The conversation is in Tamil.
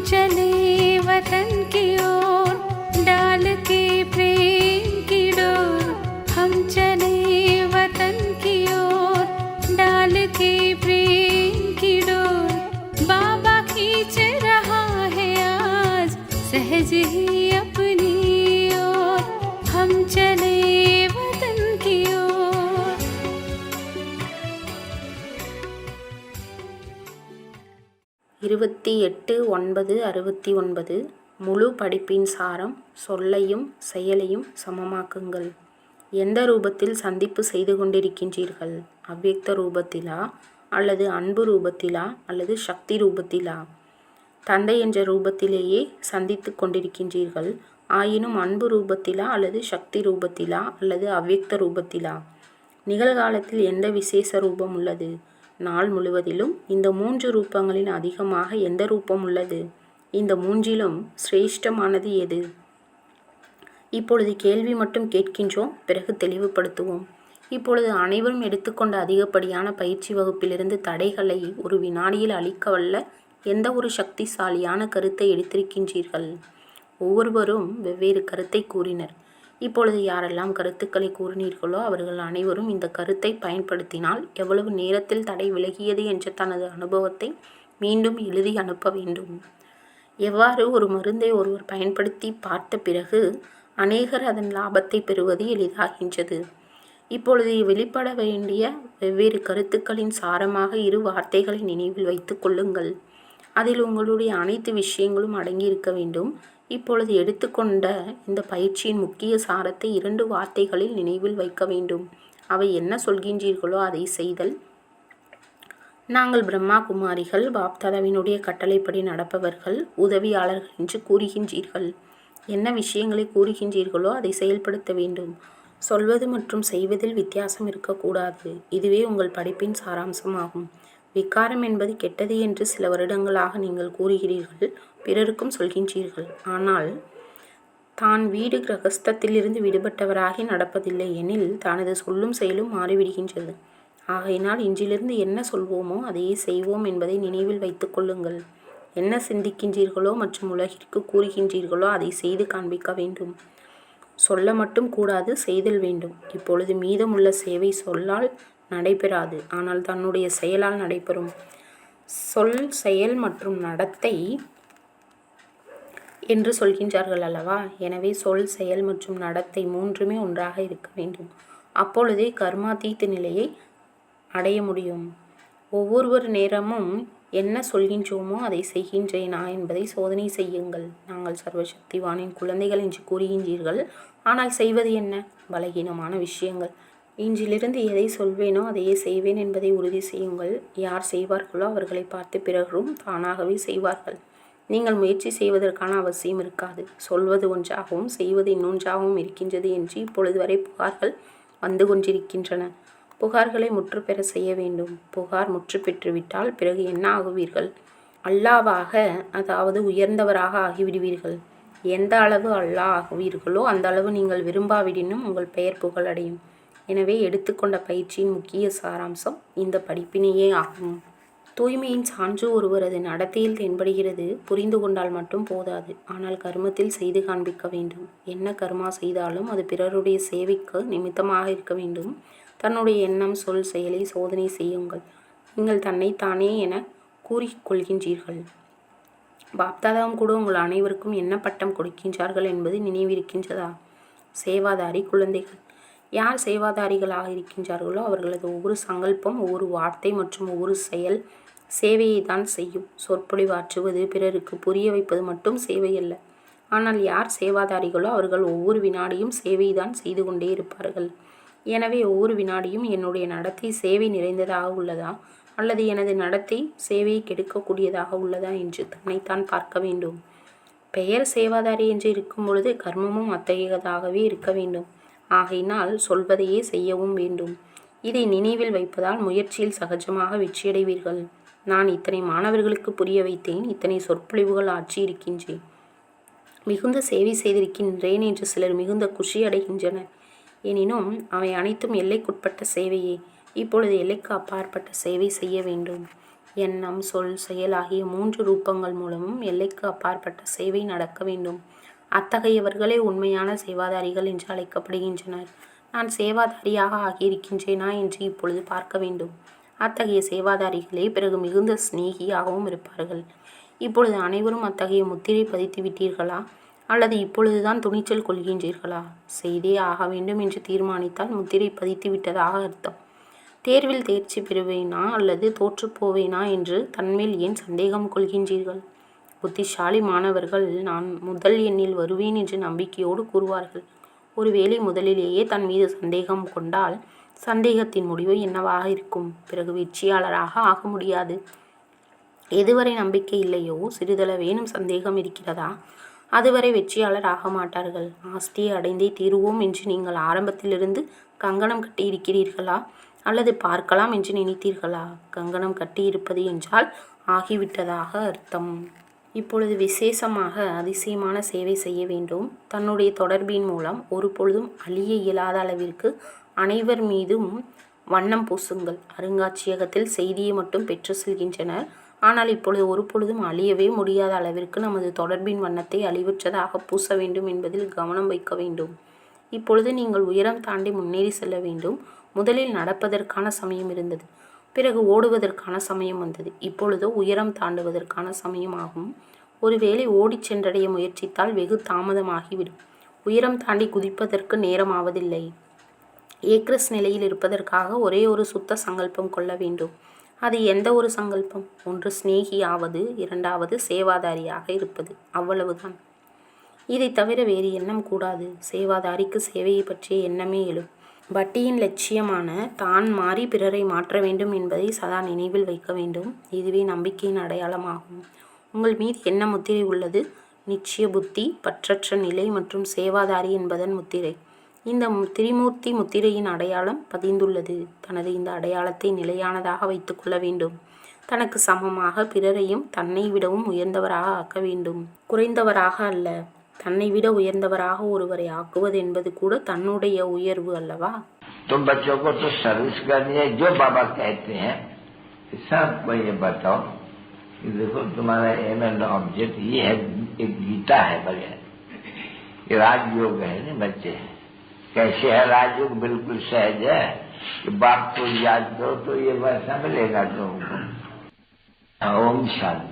चले वतन की ओर डाल के प्रेम की डोर। हम चले वतन की ओर डाल के प्रेम की डोर। बाबा खींच रहा है आज सहज ही अपनी ओर। हम चले वतन की ओर। 28/9/69 முழு படிப்பின் சாரம். சொல்லையும் செயலையும் சமமாக்குங்கள். எந்த ரூபத்தில் சந்திப்பு செய்து கொண்டிருக்கின்றீர்கள்? அவ்யக்த ரூபத்திலா, அல்லது அன்பு ரூபத்திலா, அல்லது சக்தி ரூபத்திலா? தந்தை என்ற ரூபத்திலேயே சந்தித்து கொண்டிருக்கின்றீர்கள். ஆயினும் அன்பு ரூபத்திலா, அல்லது சக்தி ரூபத்திலா, அல்லது அவ்யக்த ரூபத்திலா? நிகழ்காலத்தில் எந்த விசேஷ ரூபம் உள்ளது? நாள் முழுவதிலும் இந்த 3 ரூபங்களில் அதிகமாக எந்த ரூபம் உள்ளது? இந்த 3லும் சிரேஷ்டமானது எது? இப்பொழுது கேள்வி மட்டும் கேட்கின்றோம், பிறகு தெளிவுபடுத்துவோம். இப்பொழுது அனைவரும் எடுத்துக்கொண்ட அதிகப்படியான பயிற்சி வகுப்பிலிருந்து தடைகளை ஒரு வினாடியில் அழிக்க வல்ல எந்த ஒரு சக்திசாலியான கருத்தை எடுத்திருக்கின்றீர்கள்? ஒவ்வொருவரும் வெவ்வேறு கருத்தை கூறினர். இப்பொழுது யாரெல்லாம் கருத்துக்களை கூறினீர்களோ அவர்கள் அனைவரும் இந்த கருத்தை பயன்படுத்தினால் எவ்வளவு நேரத்தில் தடை விலகியது என்ற தனது அனுபவத்தை மீண்டும் எழுதி அனுப்ப வேண்டும். எவ்வாறு ஒரு மருந்தை ஒருவர் பயன்படுத்தி பார்த்த பிறகு அநேகர் அதன் லாபத்தை பெறுவது எளிதாகின்றது. இப்பொழுது வெளிப்பட வேண்டிய வெவ்வேறு கருத்துக்களின் சாரமாக 2 வார்த்தைகளை நினைவில் வைத்துக் கொள்ளுங்கள். அதில் உங்களுடைய அனைத்து விஷயங்களும் அடங்கியிருக்க வேண்டும். இப்பொழுது எடுத்துக்கொண்ட இந்த பயிற்சியின் முக்கிய சாரத்தை 2 வார்த்தைகளில் நினைவில் வைக்க வேண்டும். அவை என்ன சொல்கின்றீர்களோ அதை செய்தல். நாங்கள் பிரம்மா குமாரிகள், பாப்தாதாவினுடைய கட்டளைப்படி நடப்பவர்கள், உதவியாளர்கள் என்று கூறுகின்றீர்கள். என்ன விஷயங்களை கூறுகின்றீர்களோ அதை செயல்படுத்த வேண்டும். சொல்வது மற்றும் செய்வதில் வித்தியாசம் இருக்கக்கூடாது. இதுவே உங்கள் படிப்பின் சாராம்சமாகும். விகாரம் என்பது கெட்டது என்று சில வருடங்களாக நீங்கள் கூறுகிறீர்கள், பிறருக்கும் சொல்கின்றீர்கள். ஆனால் தான் வீடு கிரகஸ்தத்திலிருந்து விடுபட்டவராகி நடப்பதில்லை எனில் தனது சொல்லும் செயலும் மாறிவிடுகின்றது. ஆகையினால் இன்றிலிருந்து என்ன சொல்வோமோ அதையே செய்வோம் என்பதை நினைவில் வைத்துக் கொள்ளுங்கள். என்ன சிந்திக்கின்றீர்களோ மற்றும் உலகிற்கு கூறுகின்றீர்களோ அதை செய்து காண்பிக்க வேண்டும். சொல்ல மட்டும் கூடாது, செய்தல் வேண்டும். இப்பொழுது மீதமுள்ள சேவை சொல்லால் நடைபெறாது, ஆனால் தன்னுடைய செயலால் நடைபெறும். சொல், செயல் மற்றும் நடத்தை என்று சொல்கின்றார்கள் அல்லவா? எனவே சொல், செயல் மற்றும் நடத்தை 3மே ஒன்றாக இருக்க வேண்டும். அப்பொழுதே கர்மாதீத நிலையை அடைய முடியும். ஒவ்வொரு நேரமும் என்ன சொல்கின்றோமோ அதை செய்கின்றேனா என்பதை சோதனை செய்யுங்கள். நாங்கள் சர்வசக்திவானின் குழந்தைகள் என்று கூறுகின்றீர்கள், ஆனால் செய்வது என்ன? பலகீனமான விஷயங்கள். இன்றிலிருந்து எதை சொல்வேனோ அதையே செய்வேன் என்பதை உறுதி செய்யுங்கள். யார் செய்வார்களோ அவர்களை பார்த்து பிறரும் தானாகவே செய்வார்கள். நீங்கள் முயற்சி செய்வதற்கான அவசியம் இருக்காது. சொல்வது ஒன்றாகவும் செய்வது இன்னொன்றாகவும் இருக்கின்றது என்று இப்பொழுது வரை புகார்கள் வந்து கொண்டிருக்கின்றன. புகார்களை முற்றுப்பெற செய்ய வேண்டும். புகார் முற்று பெற்றுவிட்டால் பிறகு என்ன ஆகுவீர்கள்? அல்லாவாக, அதாவது உயர்ந்தவராக ஆகிவிடுவீர்கள். எந்த அளவு அல்லாஹ் ஆகுவீர்களோ அந்த அளவு நீங்கள் விரும்பாவிடினும் உங்கள் பெயர் புகழடையும். எனவே எடுத்துக்கொண்ட பயிற்சியின் முக்கிய சாராம்சம் இந்த படிப்பினையே ஆகும். தூய்மையின் சான்று ஒருவரது நடத்தையில் தென்படுகிறது. புரிந்து கொண்டால் மட்டும் போதாது, ஆனால் கர்மத்தில் செய்து காண்பிக்க வேண்டும். என்ன கர்மா செய்தாலும் அது பிறருடைய சேவைக்கு நிமித்தமாக இருக்க வேண்டும். தன்னுடைய எண்ணம், சொல், செயலை சோதனை செய்யுங்கள். நீங்கள் தன்னைத்தானே என கூறிக்கொள்கின்றீர்கள். பாப்தாதாவும் கூட உங்கள் அனைவருக்கும் என்ன பட்டம் கொடுக்கின்றார்கள் என்பது நினைவிருக்கின்றதா? சேவாதாரி குழந்தைகள். யார் சேவாதாரிகளாக இருக்கின்றார்களோ அவர்களது ஒவ்வொரு சங்கல்பம், ஒவ்வொரு வார்த்தை மற்றும் ஒவ்வொரு செயல் சேவையை தான் செய்யும். சொற்பொழிவாற்றுவது, பிறருக்கு புரிய வைப்பது மட்டும் சேவை அல்ல. ஆனால் யார் சேவாதாரிகளோ அவர்கள் ஒவ்வொரு வினாடியும் சேவைதான் செய்து கொண்டே இருப்பார்கள். எனவே ஒவ்வொரு வினாடியும் என்னுடைய நடத்தை சேவை நிறைந்ததாக உள்ளதா அல்லது எனது நடத்தை சேவையை கெடுக்கக்கூடியதாக உள்ளதா என்று தன்னைத்தான் பார்க்க வேண்டும். பெயர் சேவாதாரி என்று இருக்கும் பொழுது கர்மமும் அத்தகையதாகவே இருக்க வேண்டும். ஆகையினால் சொல்வதையே செய்யவும் வேண்டும். இதை நினைவில் வைப்பதால் முயற்சியில் சகஜமாக வெற்றியடைவீர்கள். நான் இத்தனை மாணவர்களுக்கு புரிய வைத்தேன், இத்தனை சொற்பொழிவுகள் ஆற்றி இருக்கின்றேன், மிகுந்த சேவை செய்திருக்கின்றேன் என்று சிலர் மிகுந்த குஷி அடைகின்றனர். எனினும் அவை அனைத்தும் எல்லைக்குட்பட்ட சேவையே. இப்பொழுது எல்லைக்கு அப்பாற்பட்ட சேவை செய்ய வேண்டும். எண்ணம், சொல், செயல் ஆகிய 3 ரூபங்கள் மூலமும் எல்லைக்கு அப்பாற்பட்ட சேவை நடக்க வேண்டும். அத்தகையவர்களே உண்மையான சேவாதாரிகள் என்று அழைக்கப்படுகின்றனர். நான் சேவாதாரியாக ஆகியிருக்கின்றேனா என்று இப்பொழுது பார்க்க வேண்டும். அத்தகைய சேவாதாரிகளே பிறகு மிகுந்த சிநேகியாகவும் இருப்பார்கள். இப்பொழுது அனைவரும் அத்தகைய முத்திரை பதித்து விட்டீர்களா? அல்லது இப்பொழுதுதான் துணிச்சல் கொள்கின்றீர்களா? செய்தே ஆக வேண்டும் என்று தீர்மானித்தால் முத்திரை பதித்து விட்டதாக அர்த்தம். தேர்வில் தேர்ச்சி பெறுவேனா அல்லது தோற்றுப்போவேனா என்று தன்மேல் ஏன் சந்தேகம் கொள்கின்றீர்கள்? புத்திசாலி மாணவர்கள் நான் முதல் எண்ணில் வருவேன் என்று நம்பிக்கையோடு கூறுவார்கள். ஒருவேளை முதலிலேயே தன் மீது சந்தேகம் கொண்டால் சந்தேகத்தின் முடிவு என்னவாக இருக்கும்? பிறகு வெற்றியாளராக ஆக முடியாது. எதுவரை நம்பிக்கை இல்லையோ, சிறிதளவேனும் சந்தேகம் இருக்கிறதா, அதுவரை வெற்றியாளர் ஆக மாட்டார்கள். ஆஸ்தியை அடைந்தே தீருவோம் என்று நீங்கள் ஆரம்பத்திலிருந்து கங்கணம் கட்டி இருக்கிறீர்களா அல்லது பார்க்கலாம் என்று நினைத்தீர்களா? கங்கணம் கட்டி இருப்பது என்றால் ஆகிவிட்டதாக அர்த்தம். இப்பொழுது விசேஷமாக அதிசயமான சேவை செய்ய வேண்டும். தன்னுடைய தொடர்பின் மூலம் ஒரு பொழுதும் அழிய இயலாத அளவிற்கு அனைவர் மீதும் வண்ணம் பூசுங்கள். அருங்காட்சியகத்தில் செய்தியை மட்டும் பெற்று செல்கின்றனர். ஆனால் இப்பொழுது ஒரு பொழுதும் அழியவே முடியாத அளவிற்கு நமது தொடர்பின் வண்ணத்தை அழிவற்றதாக பூச வேண்டும் என்பதில் கவனம் வைக்க வேண்டும். இப்பொழுது நீங்கள் உயரம் தாண்டி முன்னேறி செல்ல வேண்டும். முதலில் நடப்பதற்கான சமயம் இருந்தது, பிறகு ஓடுவதற்கான சமயம் வந்தது. இப்பொழுதோ உயரம் தாண்டுவதற்கான சமயமாகும். ஒருவேளை ஓடிச் சென்றடைய முயற்சித்தால் வெகு தாமதமாகிவிடும். உயரம் தாண்டி குதிப்பதற்கு நேரம் ஆவதில்லை. ஏக்ரஸ் நிலையில் இருப்பதற்காக ஒரே ஒரு சுத்த சங்கல்பம் கொள்ள வேண்டும். அது எந்த ஒரு சங்கல்பம்? ஒன்று சிநேகியாவது, இரண்டாவது சேவாதாரியாக இருப்பது. அவ்வளவுதான். இதை தவிர வேறு எண்ணம் கூடாது. சேவாதாரிக்கு சேவையை பற்றிய எண்ணமே எழும். பட்டியின் லட்சியமான தான் மாறி பிறரை மாற்ற வேண்டும் என்பதை சதா நினைவில் வைக்க வேண்டும். இதுவே நம்பிக்கையின் அடையாளமாகும். உங்கள் மீது என்ன முத்திரை உள்ளது? நிச்சய புத்தி, பற்றற்ற நிலை மற்றும் சேவாதாரி என்பதன் முத்திரை. இந்த திரிமூர்த்தி முத்திரையின் அடையாளம் பதிந்துள்ளது. தனது இந்த அடையாளத்தை நிலையானதாக வைத்து கொள்ள வேண்டும். தனக்கு சமமாக பிறரையும் தன்னை விடவும் உயர்ந்தவராக ஆக்க வேண்டும். குறைந்தவராக அல்ல, தன்னை விட உயர்ந்தவராக ஒருவரை ஆக்குவது என்பது கூட தன்னுடைய உயர்வு அல்லவா? तुम बच्चों को तो सर्विस करनी है, जो बाबा कहते हैं सबको ये बताओ कि देखो तुम्हारा एम एंड ऑब्जेक्ट ये है, एक गीता है बढ़िया, ये राजयोग है ना बच्चे। कैसे है राजयोग? बिल्कुल सहज है कि बाप को याद करो तो ये वैसा मिलेगा तुमको। ओम शांति।